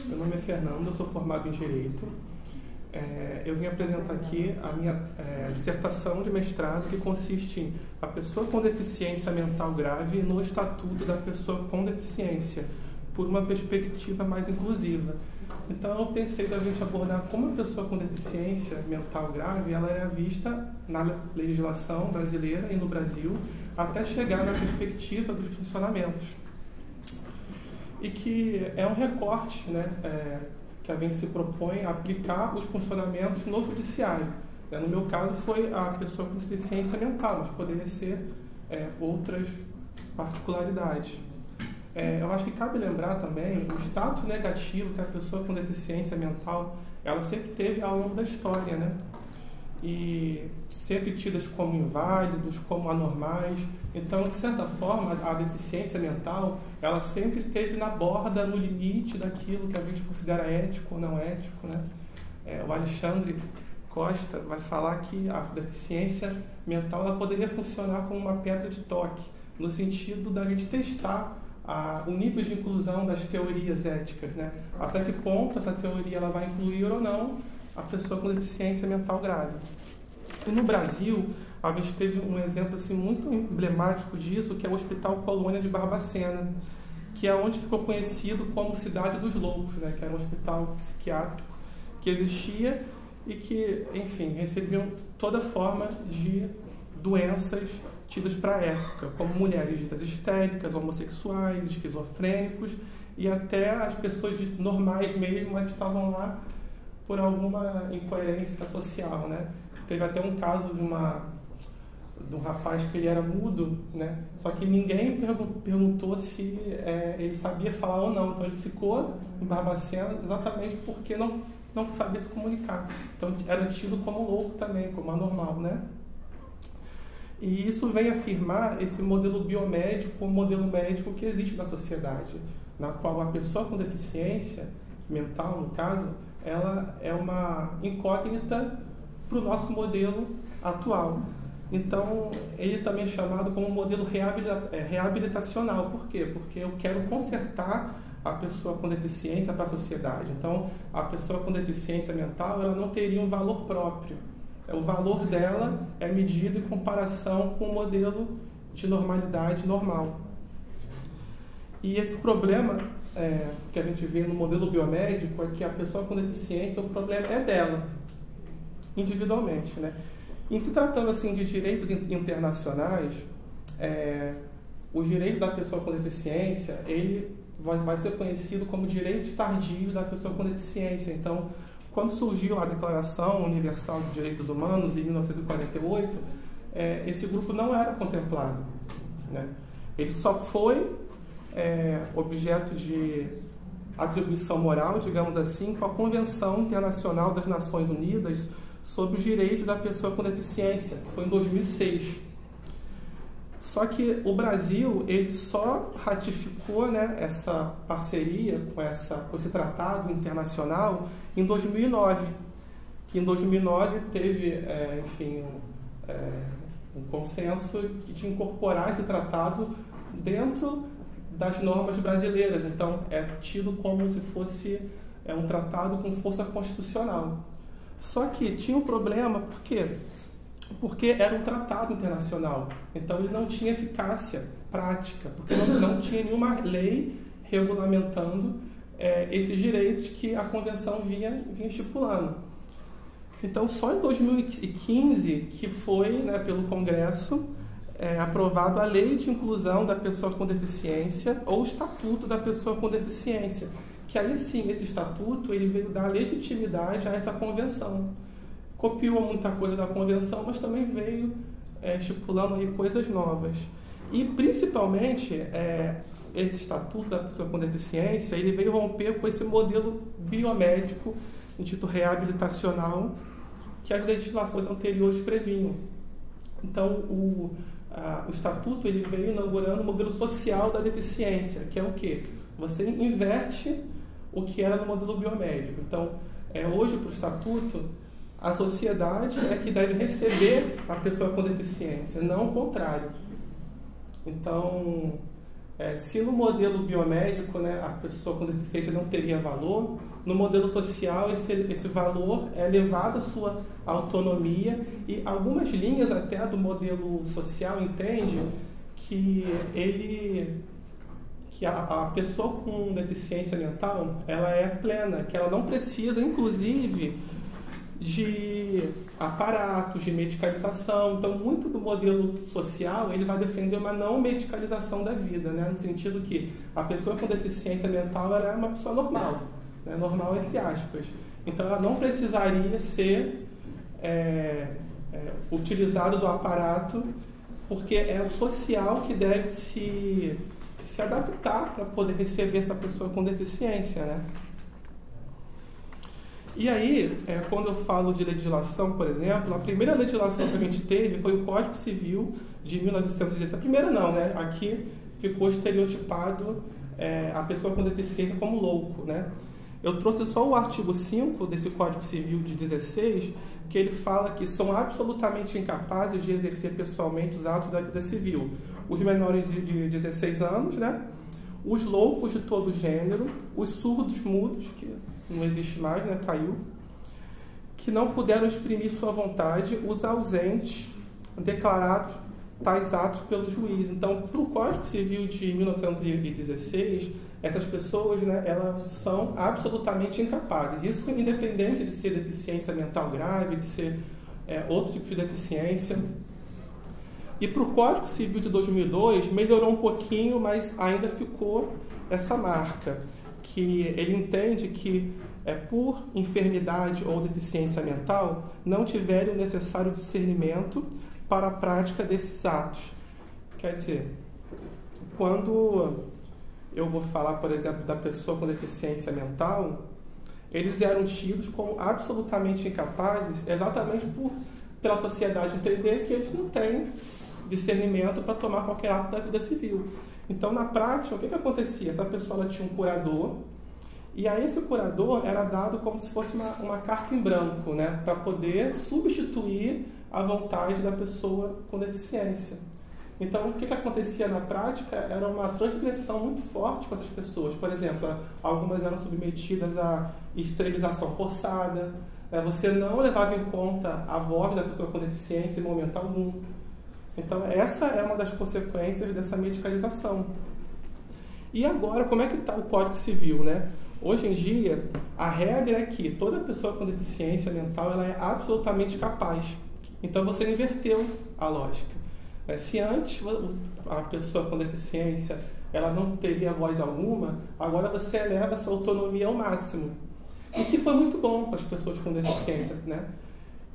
Meu nome é Fernando, eu sou formado em Direito. Eu vim apresentar aqui a minha dissertação de mestrado, que consiste em a pessoa com deficiência mental grave no estatuto da pessoa com deficiência, por uma perspectiva mais inclusiva. Então eu pensei da gente abordar como a pessoa com deficiência mental grave ela é vista na legislação brasileira e no Brasil, até chegar na perspectiva dos funcionamentos. E que é um recorte, né, que a gente se propõe a aplicar os funcionamentos no judiciário. No meu caso foi a pessoa com deficiência mental, mas poderia ser outras particularidades. Eu acho que cabe lembrar também o status negativo que a pessoa com deficiência mental ela sempre teve ao longo da história, né? E sempre tidas como inválidos, como anormais. Então, de certa forma, a deficiência mental ela sempre esteve na borda, no limite daquilo que a gente considera ético ou não ético, né? O Alexandre Costa vai falar que a deficiência mental ela poderia funcionar como uma pedra de toque, no sentido da gente testar o nível de inclusão das teorias éticas, né? Até que ponto essa teoria ela vai incluir ou não a pessoa com deficiência mental grave. E no Brasil, a gente teve um exemplo assim, muito emblemático disso, que é o Hospital Colônia de Barbacena, que é onde ficou conhecido como Cidade dos Loucos, né? Que era um hospital psiquiátrico que existia e que, enfim, recebiam toda forma de doenças tidas para a época, como mulheres ditas histéricas, homossexuais, esquizofrênicos e até as pessoas normais mesmo que estavam lá por alguma incoerência social, né? Teve até um caso de um rapaz que ele era mudo, né? Só que ninguém perguntou se ele sabia falar ou não. Então ele ficou em Barbacena exatamente porque não sabia se comunicar. Então era tido como louco também, como anormal, né? E isso vem afirmar esse modelo biomédico, o modelo médico que existe na sociedade, na qual a pessoa com deficiência mental, no caso, ela é uma incógnita para o nosso modelo atual. Então, ele também é chamado como modelo reabilitacional. Por quê? Porque eu quero consertar a pessoa com deficiência para a sociedade. Então, a pessoa com deficiência mental ela não teria um valor próprio. O valor dela é medido em comparação com o modelo de normalidade normal. E esse problema que a gente vê no modelo biomédico é que a pessoa com deficiência, o problema é dela, individualmente, né? Em se tratando assim de direitos internacionais, o direito da pessoa com deficiência, ele vai ser conhecido como direitos tardios da pessoa com deficiência. Então, quando surgiu a Declaração Universal de Direitos Humanos, em 1948, esse grupo não era contemplado, né? Ele só foi objeto de atribuição moral, digamos assim, com a Convenção Internacional das Nações Unidas sobre os Direitos da Pessoa com Deficiência, que foi em 2006. Só que o Brasil ele só ratificou, né, essa parceria com esse tratado internacional em 2009, que em 2009 teve, enfim, um consenso de incorporar esse tratado dentro das normas brasileiras. Então, é tido como se fosse um tratado com força constitucional. Só que tinha um problema, por quê? Porque era um tratado internacional, então ele não tinha eficácia prática, porque não tinha nenhuma lei regulamentando esses direitos que a Convenção vinha estipulando. Então, só em 2015 que foi, né, pelo Congresso, aprovado a Lei de Inclusão da Pessoa com Deficiência, ou o Estatuto da Pessoa com Deficiência, que aí sim, esse estatuto ele veio dar legitimidade a essa convenção. Copiou muita coisa da convenção, mas também veio estipulando aí coisas novas. E, principalmente, esse estatuto da pessoa com deficiência, ele veio romper com esse modelo biomédico, dito reabilitacional, que as legislações anteriores previam. Então, o estatuto ele veio inaugurando o modelo social da deficiência, que é o quê? Você inverte o que era no modelo biomédico. Então, hoje, para o estatuto, a sociedade é que deve receber a pessoa com deficiência, não o contrário. Então, Se no modelo biomédico, né, a pessoa com deficiência não teria valor, no modelo social esse valor é levado à sua autonomia, e algumas linhas até do modelo social entendem que a pessoa com deficiência mental ela é plena, que ela não precisa, inclusive, de aparatos, de medicalização. Então, muito do modelo social ele vai defender uma não medicalização da vida, né? No sentido que a pessoa com deficiência mental ela é uma pessoa normal, né? Normal entre aspas. Então, ela não precisaria ser utilizada do aparato, porque é o social que deve se adaptar para poder receber essa pessoa com deficiência, né? E aí, quando eu falo de legislação, por exemplo, a primeira legislação que a gente teve foi o Código Civil de 1910. A primeira não, né? Aqui ficou estereotipado a pessoa com deficiência como louco, né? Eu trouxe só o artigo 5 desse Código Civil de 16, que ele fala que são absolutamente incapazes de exercer pessoalmente os atos da vida civil os menores de 16 anos, né? Os loucos de todo gênero, os surdos mudos, que não existe mais, né? Caiu, que não puderam exprimir sua vontade, os ausentes declarados tais atos pelo juiz. Então, para o Código Civil de 1916, essas pessoas, né, elas são absolutamente incapazes. Isso independente de ser deficiência mental grave, de ser outro tipo de deficiência. E para o Código Civil de 2002, melhorou um pouquinho, mas ainda ficou essa marca, que ele entende que por enfermidade ou deficiência mental não tiverem o necessário discernimento para a prática desses atos. Quer dizer, quando eu vou falar, por exemplo, da pessoa com deficiência mental, eles eram tidos como absolutamente incapazes, exatamente pela sociedade entender que eles não têm discernimento para tomar qualquer ato da vida civil. Então, na prática, o que acontecia? Essa pessoa ela tinha um curador, e a esse curador era dado como se fosse uma carta em branco, né, para poder substituir a vontade da pessoa com deficiência. Então, o que acontecia na prática era uma transgressão muito forte com essas pessoas. Por exemplo, algumas eram submetidas à esterilização forçada, você não levava em conta a voz da pessoa com deficiência em momento algum. Então, essa é uma das consequências dessa medicalização. E agora, como é que está o Código Civil, né? Hoje em dia, a regra é que toda pessoa com deficiência mental ela é absolutamente capaz. Então, você inverteu a lógica. Se antes a pessoa com deficiência ela não teria voz alguma, agora você eleva a sua autonomia ao máximo. O que foi muito bom para as pessoas com deficiência, né?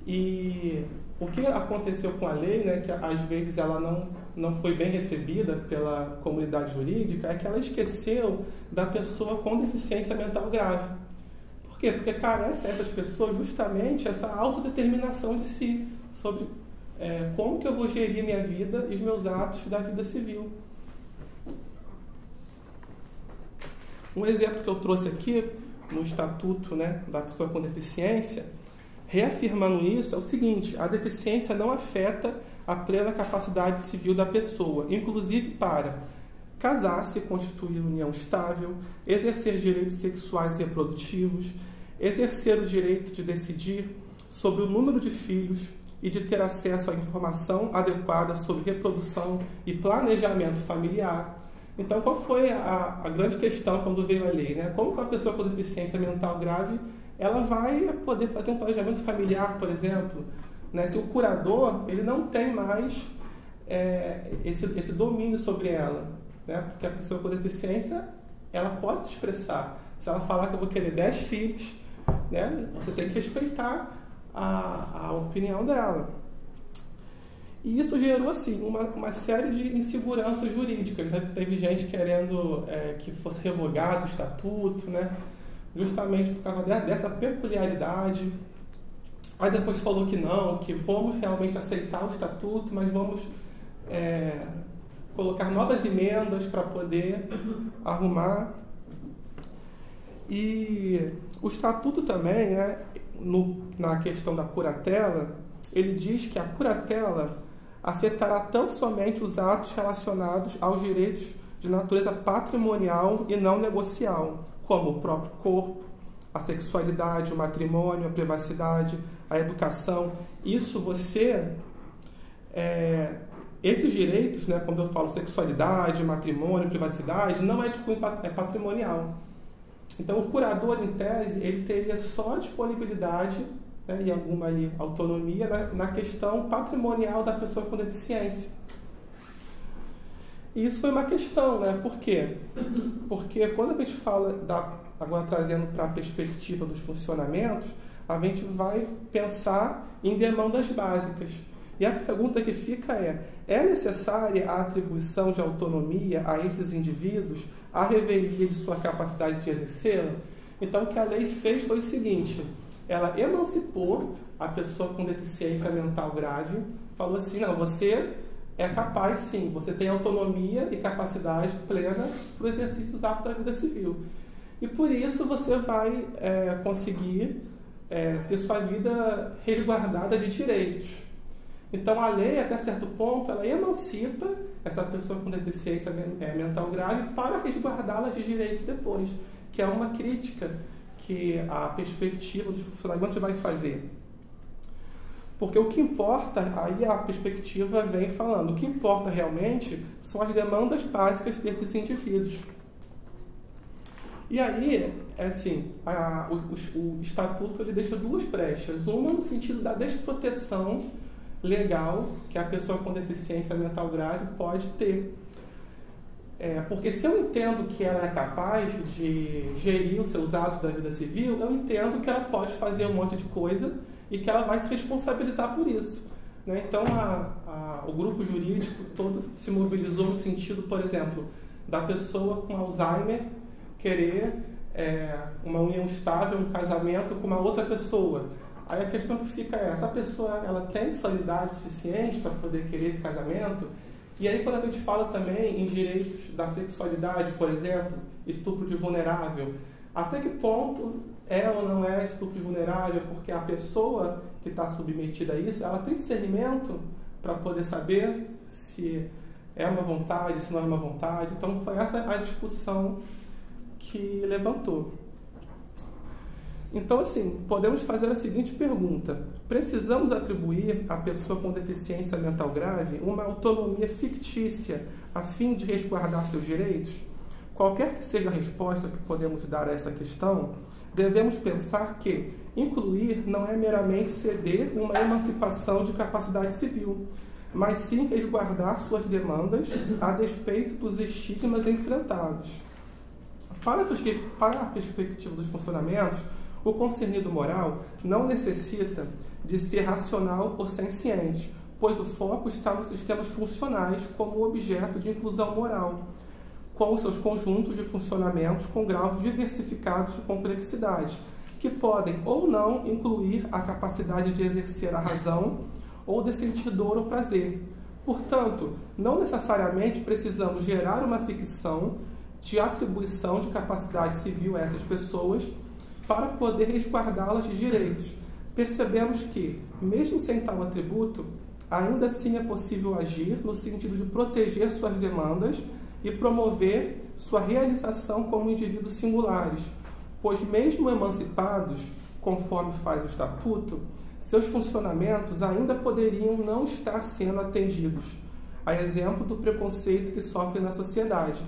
E o que aconteceu com a lei, né, que às vezes ela não foi bem recebida pela comunidade jurídica, é que ela esqueceu da pessoa com deficiência mental grave. Por quê? Porque carece a essas pessoas justamente essa autodeterminação de si, sobre como que eu vou gerir minha vida e os meus atos da vida civil. Um exemplo que eu trouxe aqui no Estatuto, né, da pessoa com deficiência, reafirmando isso, é o seguinte: a deficiência não afeta a plena capacidade civil da pessoa, inclusive para casar-se e constituir união estável, exercer direitos sexuais e reprodutivos, exercer o direito de decidir sobre o número de filhos e de ter acesso à informação adequada sobre reprodução e planejamento familiar. Então, qual foi a grande questão quando veio a lei, né? Como que uma pessoa com deficiência mental grave ela vai poder fazer um planejamento familiar, por exemplo, né? Se o curador ele não tem mais esse domínio sobre ela, né? Porque a pessoa com deficiência ela pode se expressar. Se ela falar que eu vou querer 10 filhos, né? Você tem que respeitar a opinião dela. E isso gerou assim uma série de inseguranças jurídicas, né? Teve gente querendo que fosse revogado o estatuto, né? Justamente por causa dessa peculiaridade. Aí depois falou que não, que vamos realmente aceitar o estatuto, mas vamos colocar novas emendas para poder arrumar. E o estatuto também, né, na questão da curatela, ele diz que a curatela afetará tão somente os atos relacionados aos direitos de natureza patrimonial e não negocial, como o próprio corpo, a sexualidade, o matrimônio, a privacidade, a educação. Isso esses direitos, né, quando eu falo sexualidade, matrimônio, privacidade, não é de cunho patrimonial. Então, o curador, em tese, ele teria só disponibilidade, né, e alguma autonomia na questão patrimonial da pessoa com deficiência. E isso foi uma questão, né? Por quê? Porque quando a gente fala, agora trazendo para a perspectiva dos funcionamentos, a gente vai pensar em demandas básicas. E a pergunta que fica é necessária a atribuição de autonomia a esses indivíduos, a revelia de sua capacidade de exercê-la? Então, o que a lei fez foi o seguinte: ela emancipou a pessoa com deficiência mental grave, falou assim, não, você é capaz, sim, você tem autonomia e capacidade plena para o exercício dos atos da vida civil. E por isso você vai conseguir ter sua vida resguardada de direitos. Então a lei, até certo ponto, ela emancipa essa pessoa com deficiência mental grave para resguardá-la de direito depois, que é uma crítica que a perspectiva dos funcionamentos vai fazer. Porque o que importa, aí a perspectiva vem falando, o que importa realmente são as demandas básicas desses indivíduos. E aí, assim, o Estatuto ele deixa duas brechas. Uma no sentido da desproteção legal que a pessoa com deficiência mental grave pode ter. Porque se eu entendo que ela é capaz de gerir os seus atos da vida civil, eu entendo que ela pode fazer um monte de coisa e que ela vai se responsabilizar por isso, né? Então, o grupo jurídico todo se mobilizou no sentido, por exemplo, da pessoa com Alzheimer querer uma união estável, um casamento com uma outra pessoa. Aí a questão que fica essa pessoa ela tem sanidade suficiente para poder querer esse casamento? E aí quando a gente fala também em direitos da sexualidade, por exemplo, estupro de vulnerável, até que ponto é ou não é estupro de vulnerável? Porque a pessoa que está submetida a isso, ela tem discernimento para poder saber se é uma vontade, se não é uma vontade. Então foi essa a discussão que levantou. Então, assim, podemos fazer a seguinte pergunta: precisamos atribuir à pessoa com deficiência mental grave uma autonomia fictícia a fim de resguardar seus direitos? Qualquer que seja a resposta que podemos dar a essa questão, devemos pensar que incluir não é meramente ceder uma emancipação de capacidade civil, mas sim resguardar suas demandas a despeito dos estigmas enfrentados. Para a perspectiva dos funcionamentos, o concernido moral não necessita de ser racional ou senciente, pois o foco está nos sistemas funcionais como objeto de inclusão moral, com os seus conjuntos de funcionamentos com graus diversificados de complexidade, que podem ou não incluir a capacidade de exercer a razão ou de sentir dor ou prazer. Portanto, não necessariamente precisamos gerar uma ficção de atribuição de capacidade civil a essas pessoas para poder resguardá-las de direitos. Percebemos que, mesmo sem tal atributo, ainda assim é possível agir no sentido de proteger suas demandas e promover sua realização como indivíduos singulares, pois mesmo emancipados, conforme faz o Estatuto, seus funcionamentos ainda poderiam não estar sendo atendidos, a exemplo do preconceito que sofrem na sociedade.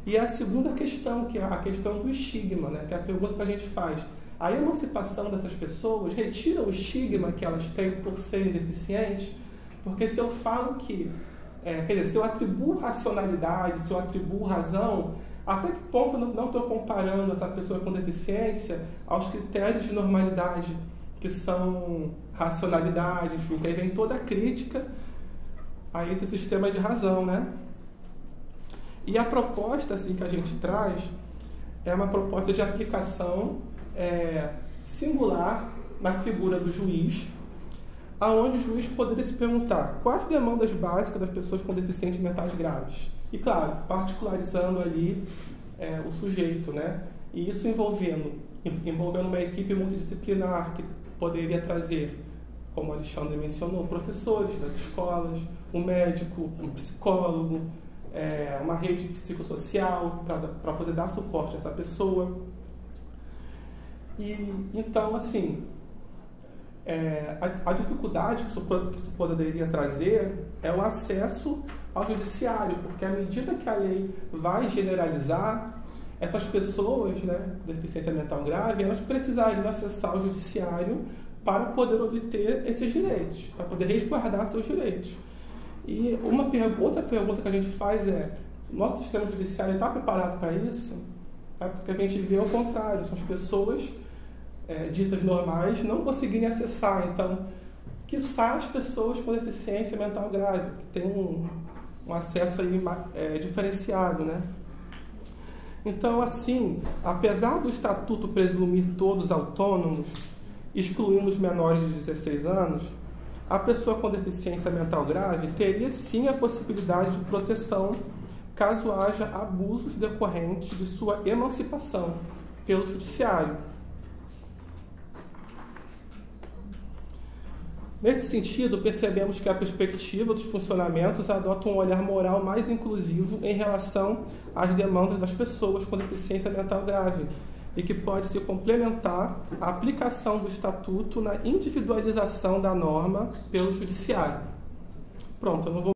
E a segunda questão, que é a questão do estigma, né? Que é a pergunta que a gente faz. A emancipação dessas pessoas retira o estigma que elas têm por serem deficientes? Porque se eu falo que, se eu atribuo racionalidade, se eu atribuo razão, até que ponto eu não estou comparando essa pessoa com deficiência aos critérios de normalidade, que são racionalidade, enfim, que aí vem toda a crítica a esse sistema de razão, né? E a proposta assim, que a gente traz é uma proposta de aplicação singular na figura do juiz, aonde o juiz poderia se perguntar quais demandas básicas das pessoas com deficiências mentais graves. E, claro, particularizando ali o sujeito, né? E isso envolvendo uma equipe multidisciplinar que poderia trazer, como o Alexandre mencionou, professores das escolas, um médico, um psicólogo, uma rede psicossocial para poder dar suporte a essa pessoa. E então, assim, a dificuldade que isso poderia trazer é o acesso ao judiciário, porque à medida que a lei vai generalizar, essas pessoas, né, com deficiência mental grave, elas precisariam acessar o judiciário para poder obter esses direitos, para poder resguardar seus direitos. E outra pergunta que a gente faz é: nosso sistema judiciário está preparado para isso? Porque a gente vê ao contrário, são as pessoas ditas normais não conseguirem acessar. Então, quiçá as pessoas com deficiência mental grave, que têm um acesso aí, diferenciado, né? Então, assim, apesar do Estatuto presumir todos autônomos, excluindo os menores de 16 anos, a pessoa com deficiência mental grave teria sim a possibilidade de proteção caso haja abusos decorrentes de sua emancipação pelo judiciário. Nesse sentido, percebemos que a perspectiva dos funcionamentos adota um olhar moral mais inclusivo em relação às demandas das pessoas com deficiência mental grave e que pode se complementar à aplicação do Estatuto na individualização da norma pelo Judiciário. Pronto, eu não vou